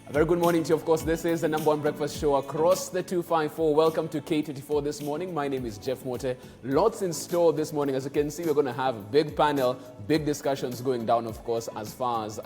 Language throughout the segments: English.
A very good morning to you. Of course, this is the #1 breakfast show across the 254. Welcome to K24 This Morning. My name is Jeff Mote. Lots in store this morning. As you can see, we're going to have a big panel, big discussions going down, of course, as far as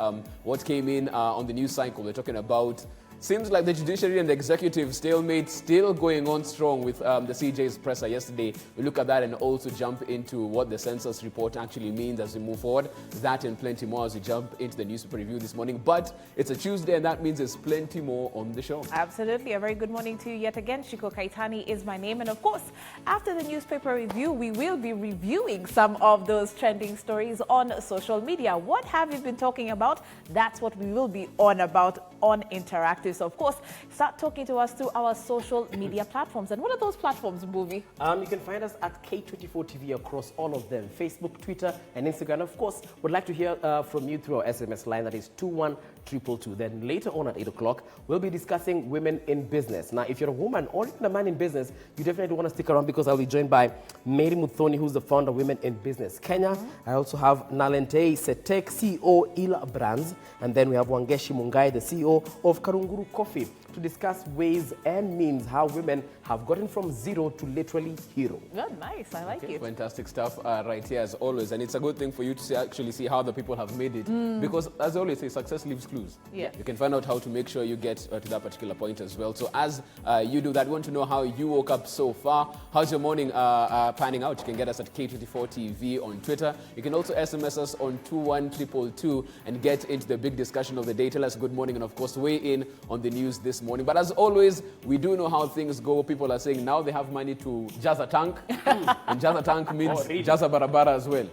what came in on the news cycle. We're talking about, seems like the judiciary and the executive stalemate still going on strong with the CJ's presser yesterday. We look at that and also jump into what the census report actually means as we move forward. That and plenty more as we jump into the newspaper review this morning. But it's a Tuesday and that means there's plenty more on the show. Absolutely. A very good morning to you yet again. Shiko Kaitani is my name. And of course, after the newspaper review, we will be reviewing some of those trending stories on social media. What have you been talking about? That's what we will be on about on Interactive. So, of course, start talking to us through our social media platforms. And what are those platforms, Movie? You can find us at K24TV across all of them, Facebook, Twitter, and Instagram. Of course, would like to hear from you through our SMS line, that is 21222. Then later on at 8 o'clock, we'll be discussing women in business. Now, if you're a woman or even a man in business, you definitely want to stick around because I'll be joined by Mary Muthoni, who's the founder of Women in Business Kenya. I also have Nalente Setek, CEO, Ila Brands. And then we have Wangeshi Mungai, the CEO of Karunguru Coffee, to discuss ways and means how women have gotten from zero to literally hero. Good, nice. I like it. Fantastic stuff right here as always. And it's a good thing for you to actually see how the people have made it. Because as I always say, success leaves clues. Yeah. You can find out how to make sure you get to that particular point as well. So as you do that, we want to know how you woke up so far. How's your morning panning out? You can get us at K24TV on Twitter. You can also SMS us on 21222 and get into the big discussion of the day. Tell us good morning and of course weigh in on the news this morning. But as always, we do know how things go. People are saying now they have money to jazz a tank. And jazz a tank means jazz a barabara as well.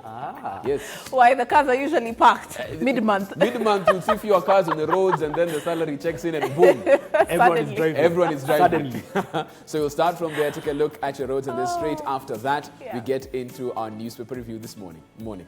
Yes. Why the cars are usually parked mid-month. Mid-month, you'll see fewer cars on the roads and then the salary checks in and boom. Everyone is driving. Everyone is driving. Suddenly. So we'll start from there, take a look at your roads, and then straight after that, we get into our newspaper review this morning.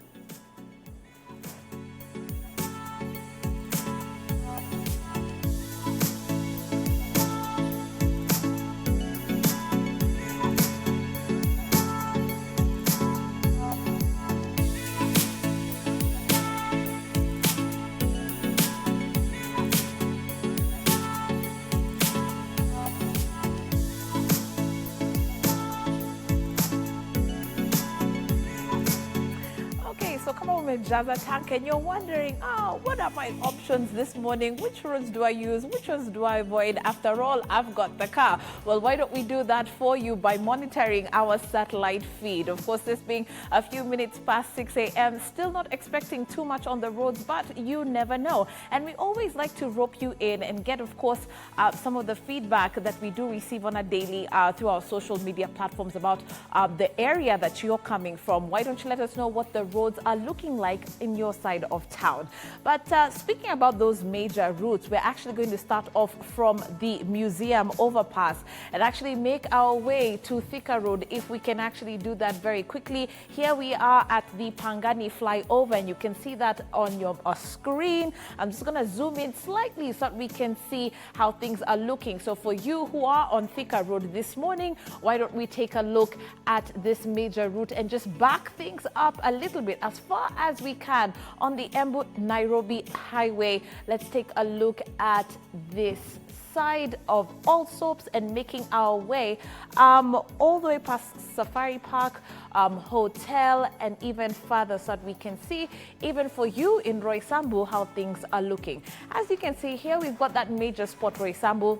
Jazza tank, and you're wondering, what are my options this morning? Which roads do I use? Which ones do I avoid? After all, I've got the car. Well, why don't we do that for you by monitoring our satellite feed? Of course, this being a few minutes past 6 a.m., still not expecting too much on the roads, but you never know. And we always like to rope you in and get, of course, some of the feedback that we do receive on a daily through our social media platforms about the area that you're coming from. Why don't you let us know what the roads are looking like in your side of town? But speaking about those major routes, we're actually going to start off from the museum overpass and actually make our way to Thika Road if we can actually do that very quickly. Here we are at the Pangani flyover and you can see that on your screen. I'm just going to zoom in slightly so that we can see how things are looking. So for you who are on Thika Road this morning, why don't we take a look at this major route and just back things up a little bit as far as we can on the Embu-Nairobi highway. Let's take a look at this side of Allsops and making our way all the way past Safari Park Hotel and even further so that we can see even for you in Roysambu how things are looking. As you can see here, we've got that major spot Roysambu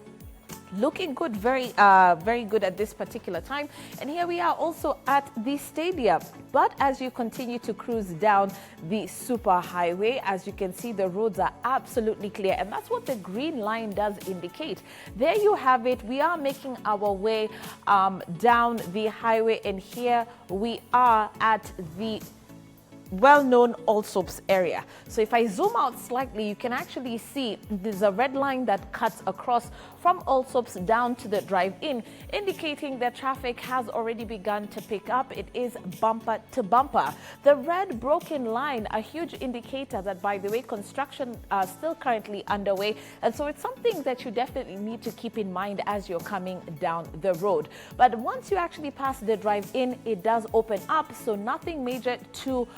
looking good, very good at this particular time. And here we are also at the stadium. But as you continue to cruise down the super highway, as you can see, the roads are absolutely clear. And that's what the green line does indicate. There you have it. We are making our way down the highway. And here we are at the well-known Allsops area. So if I zoom out slightly, you can actually see there's a red line that cuts across from Allsops down to the drive-in, indicating that traffic has already begun to pick up. It is bumper to bumper. The red broken line, a huge indicator that, by the way, construction are still currently underway. And so it's something that you definitely need to keep in mind as you're coming down the road. But once you actually pass the drive-in, it does open up. So nothing major to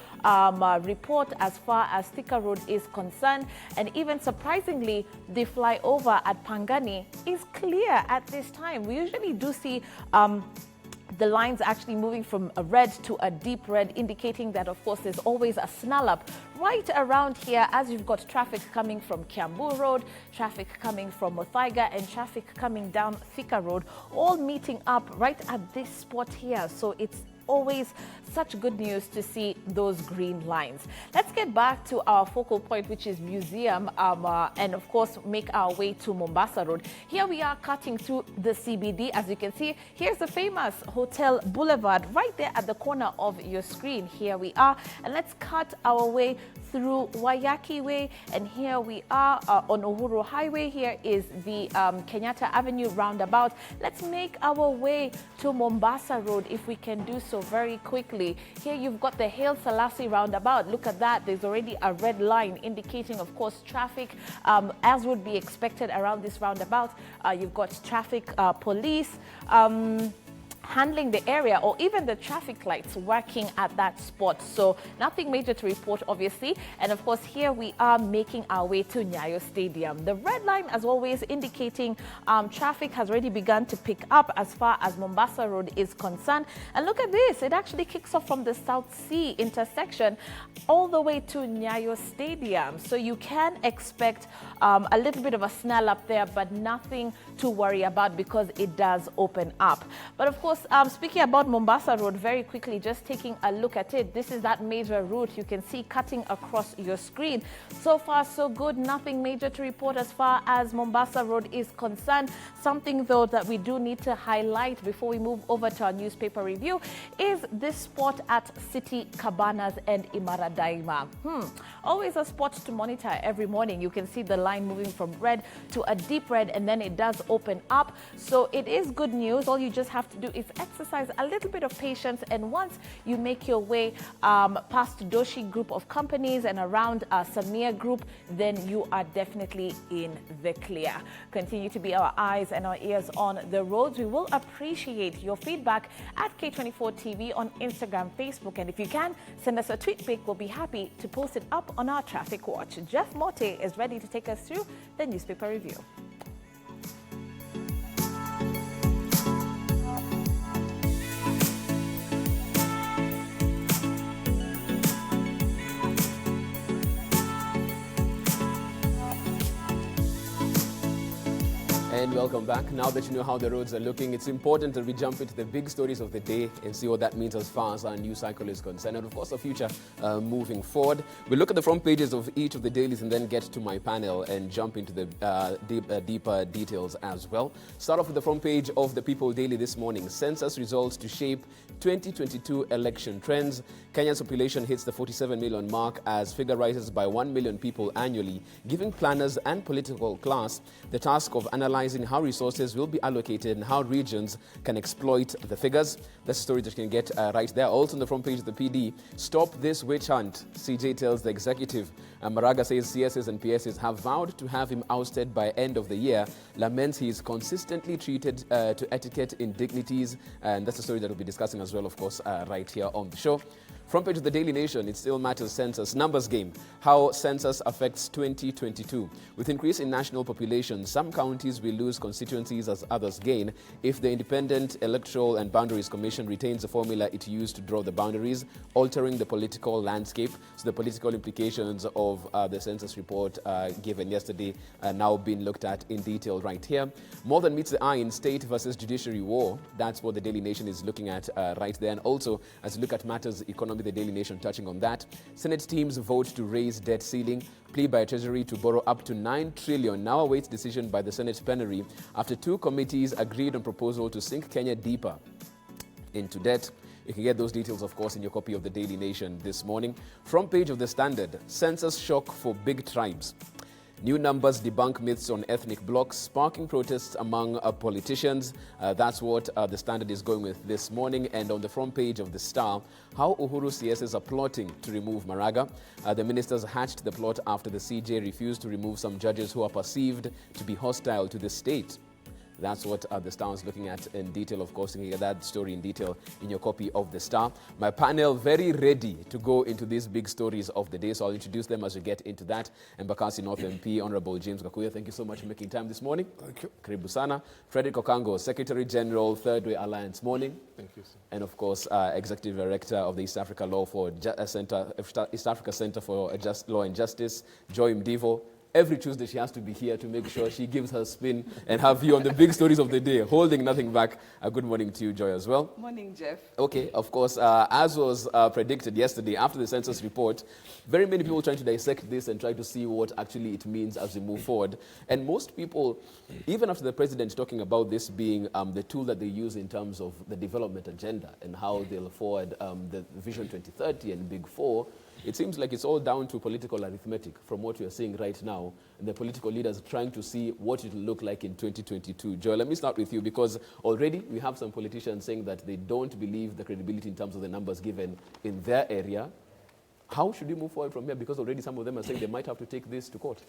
report as far as Thika Road is concerned. And even surprisingly, the flyover at Pangani is clear at this time. We usually do see the lines actually moving from a red to a deep red, indicating that, of course, there's always a snarl up right around here as you've got traffic coming from Kiambu Road, traffic coming from Muthaiga, and traffic coming down Thika Road, all meeting up right at this spot here. So it's always such good news to see those green lines. Let's get back to our focal point, which is museum, and of course make our way to Mombasa Road. Here we are cutting through the CBD. As you can see, here's the famous Hotel Boulevard right there at the corner of your screen. Here we are, and let's cut our way through Wayaki Way, and here we are on Uhuru Highway. Here is the Kenyatta Avenue roundabout. Let's make our way to Mombasa Road if we can do so very quickly. Here you've got the Haile Selassie roundabout. Look at that. There's already a red line indicating, of course, traffic as would be expected around this roundabout. You've got traffic police handling the area, or even the traffic lights working at that spot. So nothing major to report, obviously. And of course, here we are making our way to Nyayo Stadium. The red line, as always, indicating traffic has already begun to pick up as far as Mombasa Road is concerned. And look at this, it actually kicks off from the South Sea intersection all the way to Nyayo Stadium. So you can expect a little bit of a snarl up there, but nothing to worry about because it does open up. But of course, speaking about Mombasa Road, very quickly, just taking a look at it. This is that major route you can see cutting across your screen. So far, so good. Nothing major to report as far as Mombasa Road is concerned. Something, though, that we do need to highlight before we move over to our newspaper review is this spot at City Cabanas and Imara Daima. Always a spot to monitor every morning. You can see the line moving from red to a deep red, and then it does open up. So it is good news. All you just have to do is exercise a little bit of patience, and once you make your way past Doshi Group of companies and around Samir Group, then you are definitely in the clear. Continue to be our eyes and our ears on the roads. We will appreciate your feedback at K24TV on Instagram, Facebook, and if you can, send us a tweet pic. We'll be happy to post it up on our traffic watch. Jeff Mote is ready to take us through the newspaper review. And welcome back. Now that you know how the roads are looking, it's important that we jump into the big stories of the day and see what that means as far as our news cycle is concerned, and of course the future moving forward. We'll look at the front pages of each of the dailies and then get to my panel and jump into the deeper details as well. Start off with the front page of the People Daily this morning. Census results to shape 2022 election trends. Kenya's population hits the 47 million mark as figure rises by 1 million people annually, giving planners and political class the task of analyzing how resources will be allocated and how regions can exploit the figures. That's a story that you can get right there. Also on the front page of the PD, stop this witch hunt, CJ tells the executive. Maraga says CSs and PSs have vowed to have him ousted by end of the year, laments he is consistently treated to etiquette indignities, and that's a story that we'll be discussing as well, of course, right here on the show. Front page of the Daily Nation, it still matters census. Numbers game, how census affects 2022. With increase in national population, some counties will lose constituencies as others gain if the Independent Electoral and Boundaries Commission retains the formula it used to draw the boundaries, altering the political landscape. So the political implications of the census report given yesterday are now being looked at in detail right here. More than meets the eye in state versus judiciary war. That's what the Daily Nation is looking at right there. And also, as you look at matters economy, the Daily Nation touching on that. Senate teams vote to raise debt ceiling. Plea by Treasury to borrow up to 9 trillion now awaits decision by the Senate plenary after two committees agreed on proposal to sink Kenya deeper into debt. You can get those details, of course, in your copy of the Daily Nation this morning. Front page of the Standard, census shock for big tribes. New numbers debunk myths on ethnic blocs, sparking protests among politicians. That's what the Standard is going with this morning. And on the front page of the Star, how Uhuru CSs are plotting to remove Maraga. The ministers hatched the plot after the CJ refused to remove some judges who are perceived to be hostile to the state. That's what the Star is looking at in detail. Of course, you can get that story in detail in your copy of the Star. My panel very ready to go into these big stories of the day, so I'll introduce them as we get into that. Embakasi North MP, Honorable James Gakuya, thank you so much for making time this morning. Thank you. Karibu sana. Frederick Okango, Secretary General, Third Way Alliance, morning. Thank you, sir. And of course, Executive Director of the East Africa Law for East Africa Center for Law and Justice, Joymdivo. Every Tuesday she has to be here to make sure she gives her spin and her view on the big stories of the day, holding nothing back. Good morning to you, Joy, as well. Morning, Jeff. Okay, of course, as was predicted yesterday after the census report, very many people trying to dissect this and try to see what actually it means as we move forward. And most people, even after the president talking about this being the tool that they use in terms of the development agenda and how they'll forward the Vision 2030 and Big Four, it seems like it's all down to political arithmetic from what we are seeing right now, and the political leaders trying to see what it will look like in 2022. Joel, let me start with you, because already we have some politicians saying that they don't believe the credibility in terms of the numbers given in their area. How should we move forward from here? Because already some of them are saying they might have to take this to court.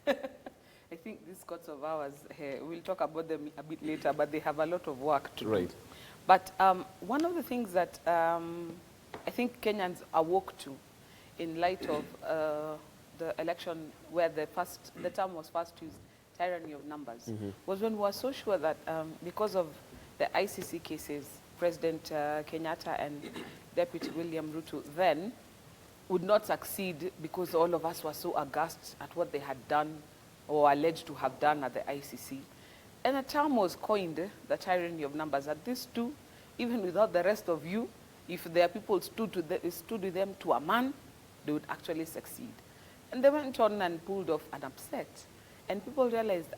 I think these courts of ours, we'll talk about them a bit later, but they have a lot of work to do. But one of the things that I think Kenyans awoke to in light of the election where the term was first used, tyranny of numbers, was when we were so sure that because of the ICC cases, President Kenyatta and Deputy William Ruto then would not succeed because all of us were so aghast at what they had done or alleged to have done at the ICC. And a term was coined, the tyranny of numbers, that these two, even without the rest of you, if their people stood with them to a man, they would actually succeed. And they went on and pulled off an upset. And people realized,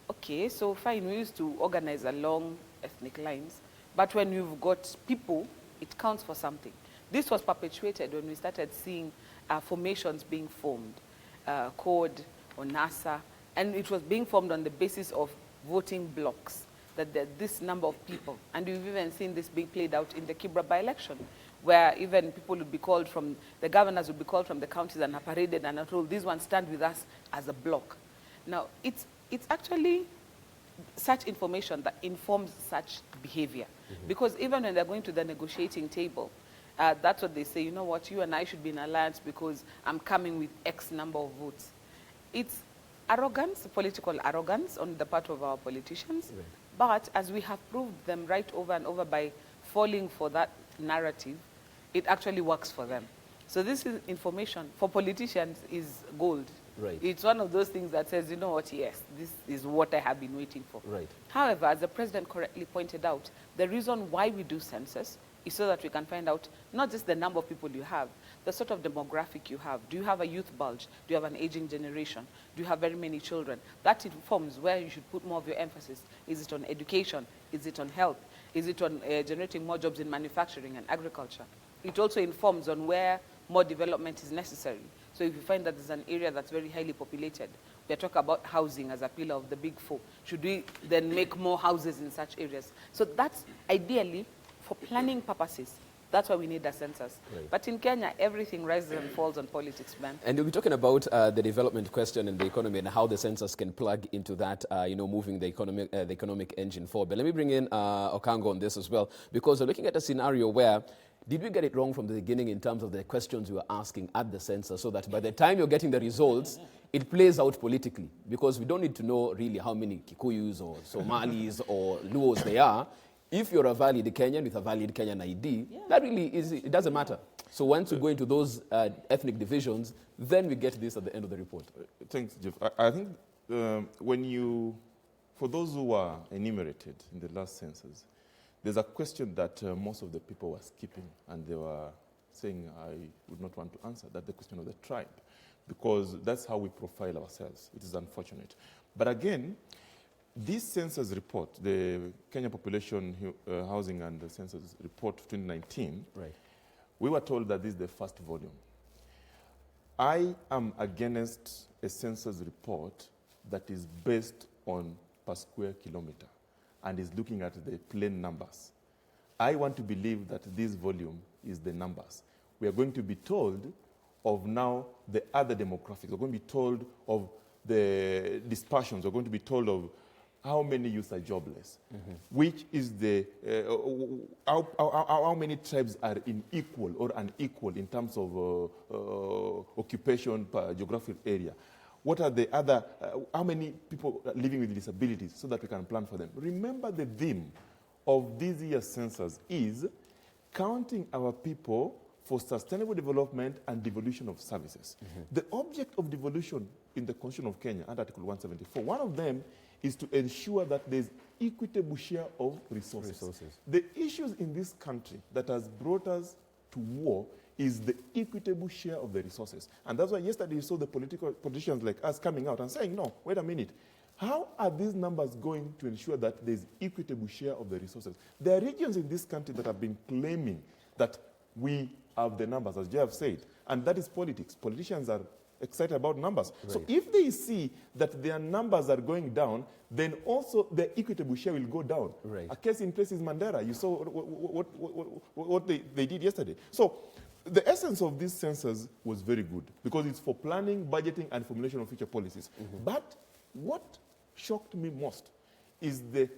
okay, so fine, we used to organize along ethnic lines, but when you've got people, it counts for something. This was perpetuated when we started seeing formations being formed, CORD or NASA, and it was being formed on the basis of voting blocks, that this number of people. And we've even seen this being played out in the Kibra by-election, where even people would be called from, the governors would be called from the counties and are paraded and are told, these ones stand with us as a block. Now, it's actually such information that informs such behavior. Because even when they're going to the negotiating table, that's what they say, you know what, you and I should be in alliance because I'm coming with X number of votes. It's arrogance, political arrogance on the part of our politicians. Right. But as we have proved them right over and over by falling for that narrative, it actually works for them. So this is information for politicians is gold. Right. It's one of those things that says, you know what, yes, this is what I have been waiting for. Right. However, as the president correctly pointed out, the reason why we do census is so that we can find out not just the number of people you have, the sort of demographic you have. Do you have a youth bulge? Do you have an aging generation? Do you have very many children? That informs where you should put more of your emphasis. Is it on education? Is it on health? Is it on generating more jobs in manufacturing and agriculture? It also informs on where more development is necessary. So if you find that there's an area that's very highly populated, we're talking about housing as a pillar of the Big Four. Should we then make more houses in such areas? So that's ideally, for planning purposes, that's why we need a census. Right. But in Kenya, everything rises and falls on politics, man. And we'll be talking about the development question and the economy and how the census can plug into that, moving the economic engine forward. But let me bring in Okango on this as well, because we're looking at a scenario where did we get it wrong from the beginning in terms of the questions we were asking at the census, so that by the time you're getting the results, it plays out politically? Because we don't need to know really how many Kikuyus or Somalis or Luos they are. If you're a valid Kenyan with a valid Kenyan ID, that really is, it doesn't matter. So once you go into those ethnic divisions, then we get this at the end of the report. Thanks, Jeff. I think for those who were enumerated in the last census, there's a question that most of the people were skipping, and they were saying, I would not want to answer, that the question of the tribe, because that's how we profile ourselves. It is unfortunate. But again, this census report, the Kenya Population Housing and the Census Report 2019, right, we were told that this is the first volume. I am against a census report that is based on per square kilometer and is looking at the plain numbers. I want to believe that this volume is the numbers. We are going to be told of now the other demographics. We're going to be told of the dispersions. We're going to be told of how many youths are jobless, which is the, how many tribes are in equal or unequal in terms of occupation per geographical area. What are the other, how many people are living with disabilities so that we can plan for them. Remember the theme of this year's census is counting our people for sustainable development and devolution of services. The object of devolution in the Constitution of Kenya, under Article 174, one of them is to ensure that there's equitable share of resources. The issues in this country that has brought us to war is the equitable share of the resources. And that's why yesterday you saw the politicians like us coming out and saying, no, wait a minute. How are these numbers going to ensure that there's equitable share of the resources? There are regions in this country that have been claiming that we have the numbers, as Jeff said, and that is politics. Politicians are excited about numbers. Right. So if they see that their numbers are going down, then also the equitable share will go down. Right. A case in place is Mandera. You saw what they did yesterday. So the essence of this census was very good because it's for planning, budgeting, and formulation of future policies. But what shocked me most is the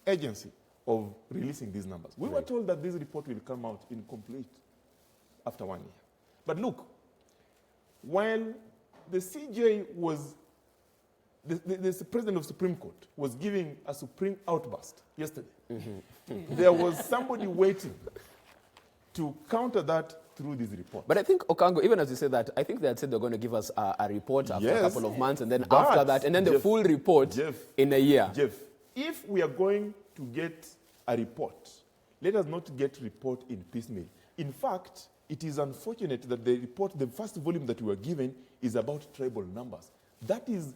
urgency of releasing these numbers. We were told that this report will come out incomplete after 1 year. But look, while the CJ was, the president of Supreme Court was giving a supreme outburst yesterday, there was somebody waiting to counter that through this report. But I think, Okango, even as you say that, I think they had said they're going to give us a report after a couple of months, and then after that, and then the full report in a year. Jeff, if we are going to get a report, let us not get report in piecemeal. In fact, it is unfortunate that the report, the first volume that we were given, is about tribal numbers. That is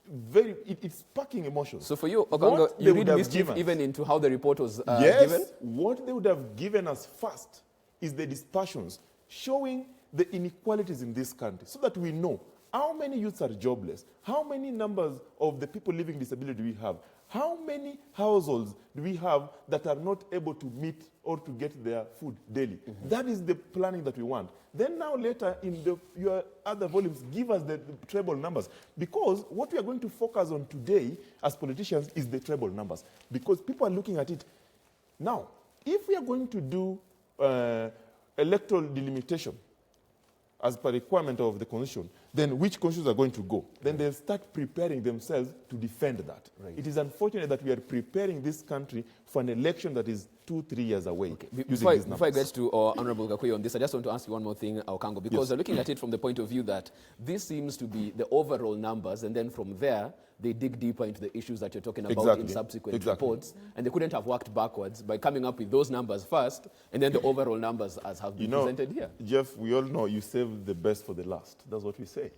very, it's sparking emotions. So for you, Okango, you read mischief even into how the report was given? Yes, what they would have given us first is the dispersions showing the inequalities in this country so that we know how many youths are jobless, how many numbers of the people living with disability do we have, how many households do we have that are not able to meet or to get their food daily. That is the planning that we want. Then now later in your other volumes, give us the tribal numbers. Because what we are going to focus on today as politicians is the tribal numbers. Because people are looking at it. Now, if we are going to do electoral delimitation as per requirement of the Constitution, then which constitutions are going to go? Then they'll start preparing themselves to defend that. It is unfortunate that we are preparing this country for an election that is 2-3 years away. Before I get to Honorable Gakuya on this, I just want to ask you one more thing, Okango, because they're looking at it from the point of view that this seems to be the overall numbers, and then from there, they dig deeper into the issues that you're talking about in subsequent reports, and they couldn't have worked backwards by coming up with those numbers first, and then the overall numbers as have been presented here. Jeff, we all know you save the best for the last. That's what we say.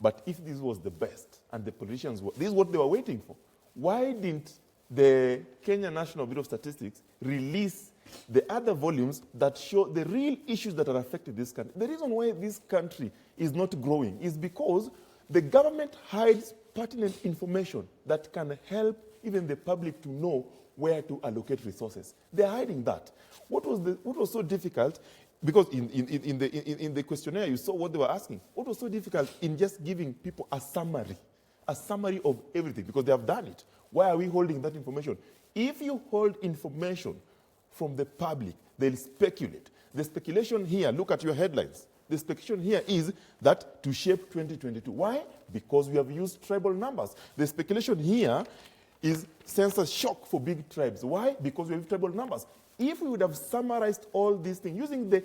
But if this was the best, and the politicians were, this is what they were waiting for, why didn't the Kenya National Bureau of Statistics release the other volumes that show the real issues that are affecting this country? The reason why this country is not growing is because the government hides pertinent information that can help even the public to know where to allocate resources. They're hiding that. What was so difficult? Because in the questionnaire, you saw what they were asking. What was so difficult in just giving people a summary of everything? Because they have done it. Why are we holding that information? If you hold information from the public, they'll speculate. The speculation here, look at your headlines. The speculation here is that to shape 2022. Why? Because we have used tribal numbers. The speculation here is census shock for big tribes. Why? Because we have tribal numbers. If we would have summarized all these things using the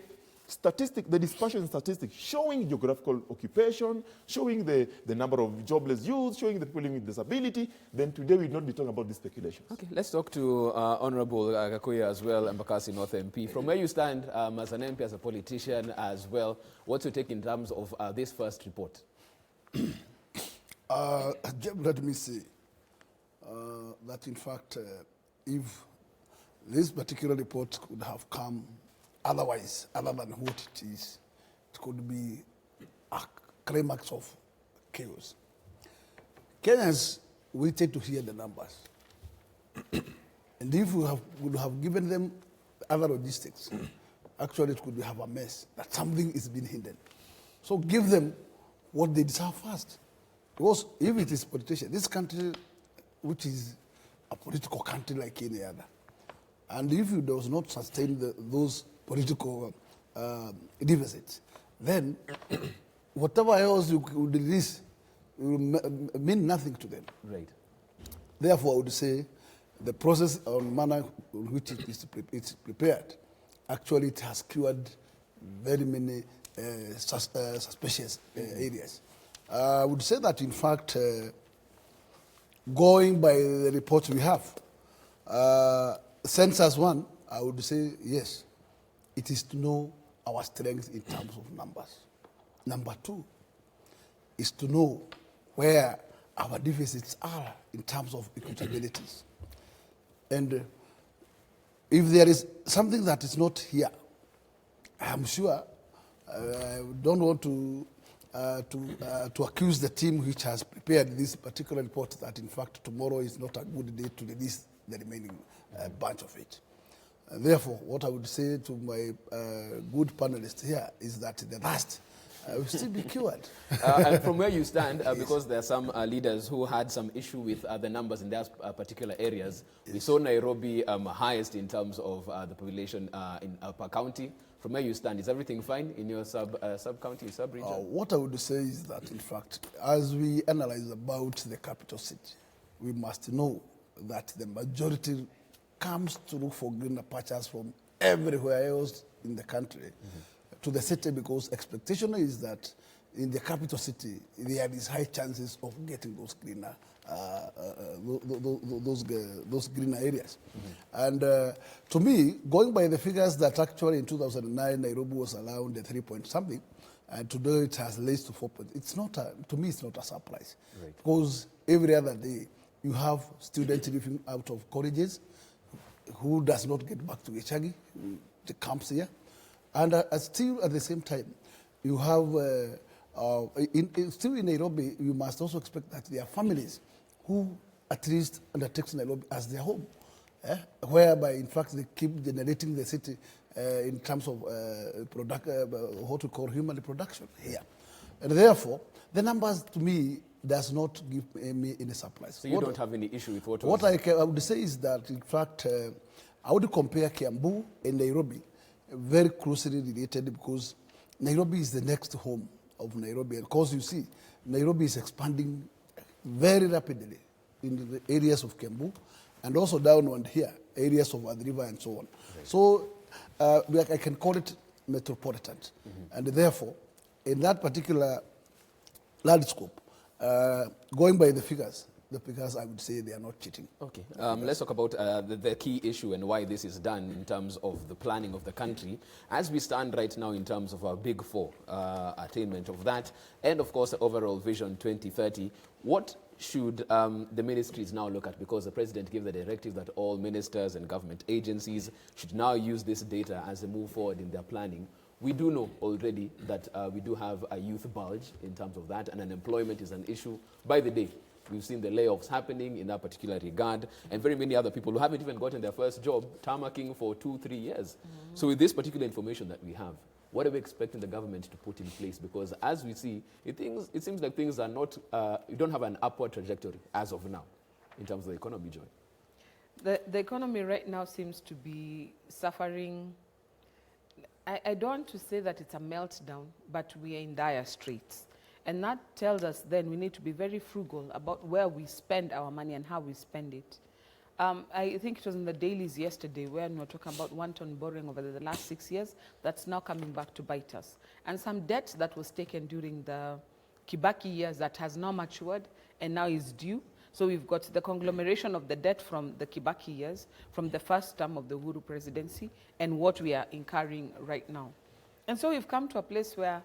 statistic, the dispersion statistics, showing geographical occupation, showing the number of jobless youths, showing the people living with disability, then today we would not be talking about these speculations. Okay, let's talk to Honorable Gakuya as well, Embakasi North MP. From where you stand as an MP, as a politician as well, what's your take in terms of this first report? Let me say that in fact, if this particular report could have come otherwise, other than what it is, it could be a climax of chaos. Kenyans waited to hear the numbers. And if we would have given them other logistics, actually it could have a mess, that something is being hidden. So give them what they deserve first. Because if it is politician, this country which is a political country like any other. And if it does not sustain those political deficits, then whatever else you could release will mean nothing to them. Right. Therefore, I would say the process or manner in which it's prepared, actually it has cured very many suspicious areas. I would say that, in fact, going by the reports we have, Census one, I would say yes, it is to know our strength in terms of numbers. Number two is to know where our deficits are in terms of equitabilities. And if there is something that is not here, I'm sure I don't want to accuse the team which has prepared this particular report that, in fact, tomorrow is not a good day to release the remaining bunch of it. Therefore, what I would say to my good panelists here is that the rest will still be cured. And from where you stand, because there are some leaders who had some issue with the numbers in their particular areas, we saw Nairobi highest in terms of the population per county. From where you stand, is everything fine in your sub-county, sub-region? What I would say is that, in fact, as we analyze about the capital city, we must know that the majority comes to look for greener pastures from everywhere else in the country to the city, because expectation is that in the capital city there is high chances of getting those greener those greener areas. And to me, going by the figures that actually in 2009 Nairobi was around the 3 point something, and today it has raised to 4 point. It's not to me, it's not a surprise, because every other day you have students living out of colleges who does not get back to Gachagi, the camps here, and still at the same time you have still in Nairobi, you must also expect that there are families who at least undertakes Nairobi as their home, whereby in fact they keep generating the city in terms of what we call human reproduction here. And therefore, the numbers to me does not give me any surprise. So you don't have any issue with what was... I would say is that, in fact, I would compare Kiambu and Nairobi very closely related, because Nairobi is the next home of Nairobi. And of course, you see, Nairobi is expanding very rapidly in the areas of Kiambu and also downward here, areas of Athi River and so on. Right. So I can call it metropolitan. And therefore, in that particular landscape, going by the figures I would say they are not cheating. Okay, let's talk about the key issue and why this is done in terms of the planning of the country. As we stand right now in terms of our Big Four, attainment of that, and of course the overall Vision 2030, what should the ministries now look at? Because the President gave the directive that all ministers and government agencies should now use this data as they move forward in their planning. We do know already that we do have a youth bulge in terms of that, and unemployment is an issue by the day. We've seen the layoffs happening in that particular regard, and very many other people who haven't even gotten their first job, tarmacking for 2-3 years. So with this particular information that we have, what are we expecting the government to put in place? Because as we see, it seems like things are not, you don't have an upward trajectory as of now in terms of the economy, Joy. The economy right now seems to be suffering. I don't want to say that it's a meltdown, but we are in dire straits. And that tells us then we need to be very frugal about where we spend our money and how we spend it. I think it was in the dailies yesterday when we were talking about one-ton borrowing over the last 6 years. That's now coming back to bite us. And some debt that was taken during the Kibaki years that has now matured and now is due. So we've got the conglomeration of the debt from the Kibaki years, from the first term of the Uhuru presidency, and what we are incurring right now. And so we've come to a place where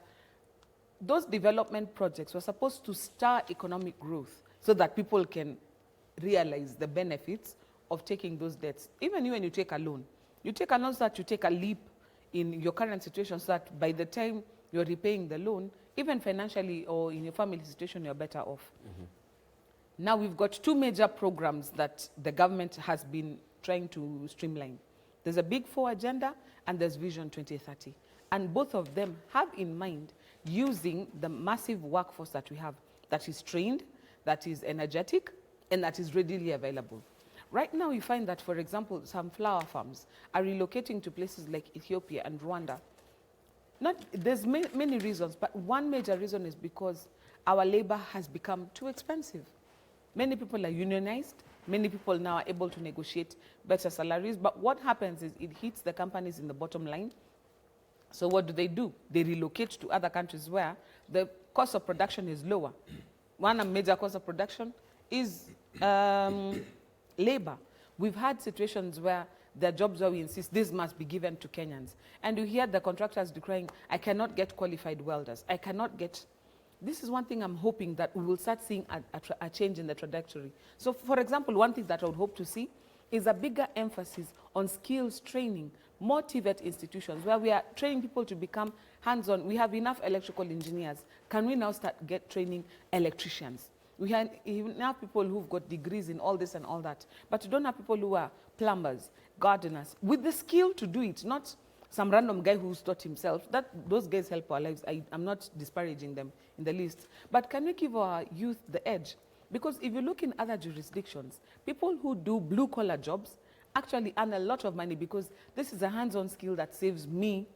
those development projects were supposed to stir economic growth so that people can realize the benefits of taking those debts. Even when you take a loan so that you take a leap in your current situation, so that by the time you're repaying the loan, even financially or in your family situation, you're better off. Now we've got two major programs that the government has been trying to streamline. There's a Big Four agenda and there's Vision 2030. And both of them have in mind using the massive workforce that we have, that is trained, that is energetic, and that is readily available. Right now, you find that, for example, some flower farms are relocating to places like Ethiopia and Rwanda. There's many reasons, but one major reason is because our labor has become too expensive. Many people are unionized. Many people now are able to negotiate better salaries. But what happens is it hits the companies in the bottom line. So what do? They relocate to other countries where the cost of production is lower. One major cost of production is labor. We've had situations where there are jobs where we insist this must be given to Kenyans. And you hear the contractors decrying, I cannot get qualified welders. I cannot get... This is one thing I'm hoping that we will start seeing a change in the trajectory. So, for example, one thing that I would hope to see is a bigger emphasis on skills training, more TVET institutions where we are training people to become hands-on. We have enough electrical engineers. Can we now start training electricians? We have enough people who've got degrees in all this and all that, but you don't have people who are plumbers, gardeners, with the skill to do it, not some random guy who's taught himself. Those guys help our lives. I'm not disparaging them in the least. But can we give our youth the edge? Because if you look in other jurisdictions, people who do blue-collar jobs actually earn a lot of money because this is a hands-on skill that saves me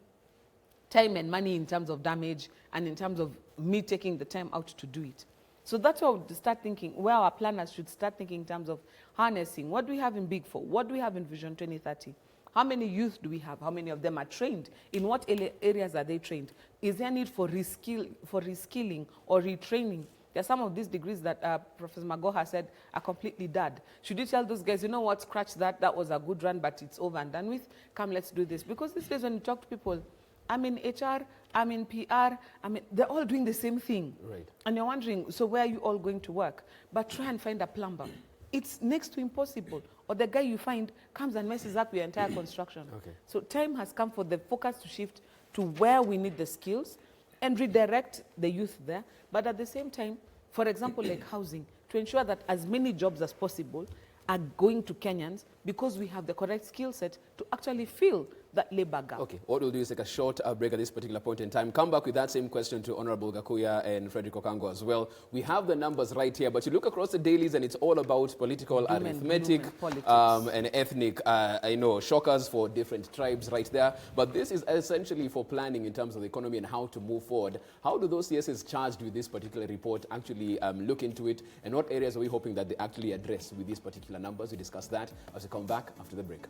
time and money in terms of damage and in terms of me taking the time out to do it. So that's why we start thinking, where our planners should start thinking in terms of harnessing. What do we have in Big Four? What do we have in Vision 2030? How many youth do we have? How many of them are trained? In what areas are they trained? Is there a need for reskilling or retraining? There are some of these degrees that Professor Magoha said are completely dead. Should you tell those guys, you know what, scratch that, that was a good run, but it's over and done with? Come, let's do this. Because these days when you talk to people, I'm in HR, I'm in PR, they're all doing the same thing. Right. And you're wondering, so where are you all going to work? But try and find a plumber. It's next to impossible. Or the guy you find comes and messes up your entire construction. Okay. So time has come for the focus to shift to where we need the skills and redirect the youth there. But at the same time, for example, like housing, to ensure that as many jobs as possible are going to Kenyans because we have the correct skill set to actually fill that labor gap. Okay, what we'll do is take a short break at this particular point in time. Come back with that same question to Honorable Gakuya and Frederick Okango as well. We have the numbers right here, but you look across the dailies and it's all about political arithmetic and ethnic, shockers for different tribes right there. But this is essentially for planning in terms of the economy and how to move forward. How do those CSs charged with this particular report actually look into it? And what areas are we hoping that they actually address with these particular numbers? We discuss that as we come back after the break.